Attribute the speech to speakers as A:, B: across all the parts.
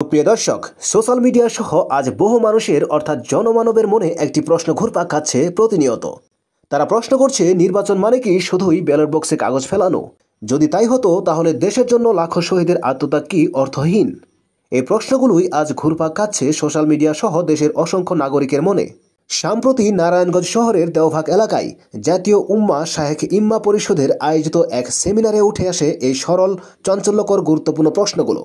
A: প্রিয় দর্শক, social media সহ আজ বহু মানুষের অর্থাৎ জনমানবের মনে একটি প্রশ্ন ঘুরপাক খাচ্ছে প্রতিনিয়ত। তারা প্রশ্ন করছে, নির্বাচন মানে কি শুধুই ব্যালট বক্সে কাগজ ফেলানো? যদি তাই হতো তাহলে দেশের জন্য লাখো শহীদের আত্মত্যাগ কি অর্থহীন? এই প্রশ্নগুলোই আজ ঘুরপাক খাচ্ছে সোশ্যাল মিডিয়া সহ দেশের অসংখ্য নাগরিকের মনে। সম্প্রতি নারায়ণগঞ্জ শহরের দেওভাগ এলাকায় জাতীয় উম্মাহ শায়েখ ইম্মা পরিষদের আয়োজিত এক সেমিনারে উঠে আসে এই সরল, চাঞ্চল্যকর, গুরুত্বপূর্ণ প্রশ্নগুলো।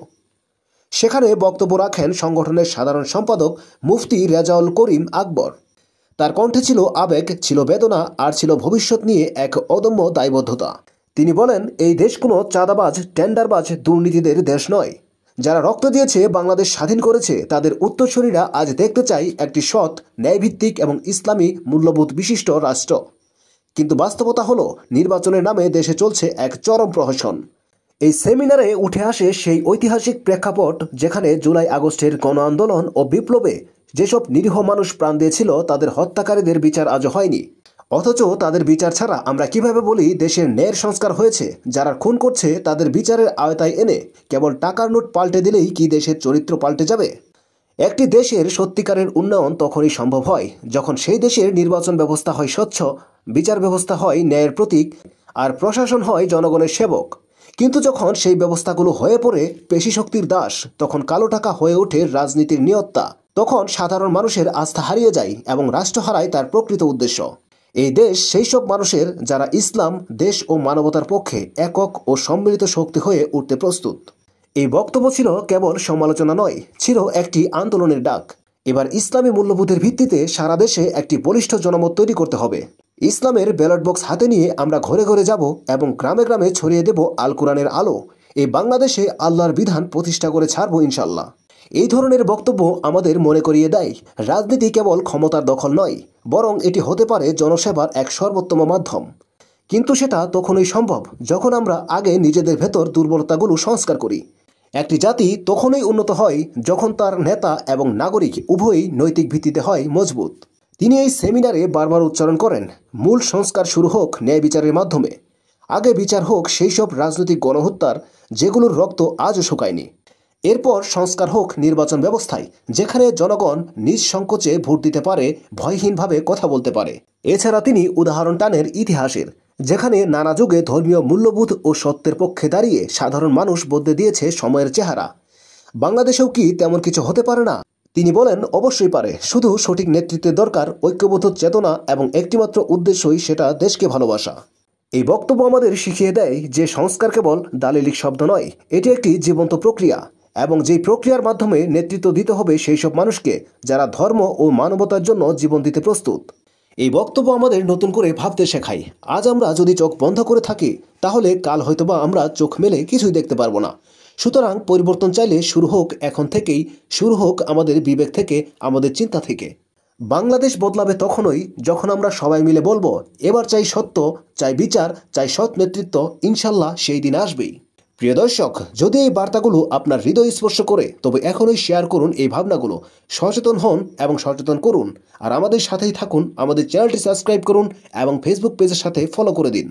A: সেখানে বক্তব্য রাখেন সংগঠনের সাধারণ সম্পাদক মুফতি রেজাউল করিম আকবর। তার কণ্ঠে ছিল আবেগ, ছিল বেদনা, আর ছিল ভবিষ্যৎ নিয়ে এক অদম্য দায়বদ্ধতা। তিনি বলেন, এই দেশ কোনো চাঁদাবাজ, টেন্ডারবাজ, দুর্নীতিদের দেশ নয়। যারা রক্ত দিয়েছে, বাংলাদেশ স্বাধীন করেছে, তাদের উত্তরসূরিরা আজ দেখতে চাই একটি সৎ, ন্যায়ভিত্তিক এবং ইসলামী মূল্যবোধ বিশিষ্ট রাষ্ট্র। কিন্তু বাস্তবতা হলো, নির্বাচনের নামে দেশে চলছে এক চরম প্রহসন। এই সেমিনারে উঠে আসে সেই ঐতিহাসিক প্রেক্ষাপট যেখানে জুলাই আগস্টের গণ আন্দোলন ও বিপ্লবে যেসব নিরীহ মানুষ প্রাণ দিয়েছিল, তাদের হত্যাকারীদের বিচার আজও হয়নি। অথচ তাদের বিচার ছাড়া আমরা কিভাবে বলি দেশের ন্যায়ের সংস্কার হয়েছে? যারা খুন করছে তাদের বিচারের আওতায় এনে কেবল টাকার নোট পাল্টে দিলেই কি দেশের চরিত্র পাল্টে যাবে? একটি দেশের সত্যিকারের উন্নয়ন তখনই সম্ভব হয় যখন সেই দেশের নির্বাচন ব্যবস্থা হয় স্বচ্ছ, বিচার ব্যবস্থা হয় ন্যায়ের প্রতীক, আর প্রশাসন হয় জনগণের সেবক। কিন্তু যখন সেই ব্যবস্থাগুলো হয়ে পড়ে পেশিশক্তির দাস, তখন কালো টাকা হয়ে ওঠে রাজনীতির নিয়ত্তা। তখন সাধারণ মানুষের আস্থা হারিয়ে যায় এবং রাষ্ট্র হারায় তার প্রকৃত উদ্দেশ্য। এই দেশ সেই সব মানুষের যারা ইসলাম, দেশ ও মানবতার পক্ষে একক ও সম্মিলিত শক্তি হয়ে উঠতে প্রস্তুত। এই বক্তব্য ছিল কেবল সমালোচনা নয়, ছিল একটি আন্দোলনের ডাক। এবার ইসলামী মূল্যবোধের ভিত্তিতে সারা দেশে একটি বলিষ্ঠ জনমত তৈরি করতে হবে। ইসলামের ব্যালট বক্স হাতে নিয়ে আমরা ঘরে ঘরে যাব এবং গ্রামে গ্রামে ছড়িয়ে দেব আল কোরআনের আলো। এই বাংলাদেশে আল্লাহর বিধান প্রতিষ্ঠা করে ছাড়ব ইনশাল্লাহ। এই ধরনের বক্তব্য আমাদের মনে করিয়ে দেয়, রাজনীতি কেবল ক্ষমতার দখল নয়, বরং এটি হতে পারে জনসেবার এক সর্বোত্তম মাধ্যম। কিন্তু সেটা তখনই সম্ভব যখন আমরা আগে নিজেদের ভেতর দুর্বলতাগুলো সংস্কার করি। একটি জাতি তখনই উন্নত হয় যখন তার নেতা এবং নাগরিক উভয়ই নৈতিক ভিত্তিতে হয় মজবুত। তিনি এই সেমিনারে বারবার উচ্চারণ করেন, মূল সংস্কার শুরু হোক ন্যায় বিচারের মাধ্যমে। আগে বিচার হোক সেই সব রাজনৈতিক গণহত্যার যেগুলোর রক্ত আজও শুকায়নি। এরপর সংস্কার হোক নির্বাচন ব্যবস্থায়, যেখানে জনগণ নিজ সংকোচে ভোট দিতে পারে, ভয়হীনভাবে কথা বলতে পারে। এছাড়া তিনি উদাহরণ টানেন ইতিহাসের, যেখানে নানা যুগে ধর্মীয় মূল্যবোধ ও সত্যের পক্ষে দাঁড়িয়ে সাধারণ মানুষ বদলে দিয়েছে সময়ের চেহারা। বাংলাদেশেও কি তেমন কিছু হতে পারে না? তিনি বলেন, অবশ্যই পারে, শুধু সঠিক নেতৃত্বের দরকার, ঐক্যবদ্ধ চেতনা এবং একটিমাত্র উদ্দেশ্যই, সেটা দেশকে ভালোবাসা। এই বক্তব্য আমাদের শিখিয়ে দেয় যে সংস্কার কেবল দালিলিক শব্দ নয়, এটি একটি জীবন্ত প্রক্রিয়া, এবং যেই প্রক্রিয়ার মাধ্যমে নেতৃত্ব দিতে হবে সেই সব মানুষকে যারা ধর্ম ও মানবতার জন্য জীবন দিতে প্রস্তুত। এই বক্তব্য আমাদের নতুন করে ভাবতে শেখায়। আজ আমরা যদি চোখ বন্ধ করে থাকি, তাহলে কাল হয়তোবা আমরা চোখ মেলে কিছুই দেখতে পারবো না। সুতরাং পরিবর্তন চাইলে শুরু হোক এখন থেকেই, শুরু হোক আমাদের বিবেক থেকে, আমাদের চিন্তা থেকে। বাংলাদেশ বদলাবে তখনই যখন আমরা সবাই মিলে বলবো, এবার চাই সত্য, চাই বিচার, চাই সৎ নেতৃত্ব। ইনশাল্লাহ সেই দিন আসবেই। প্রিয় দর্শক, যদি এই বার্তাগুলো আপনার হৃদয় স্পর্শ করে, তবে এখনই শেয়ার করুন এই ভাবনাগুলো, সচেতন হন এবং সচেতন করুন। আর আমাদের সাথেই থাকুন, আমাদের চ্যানেলটি সাবস্ক্রাইব করুন এবং ফেসবুক পেজের সাথে ফলো করে দিন।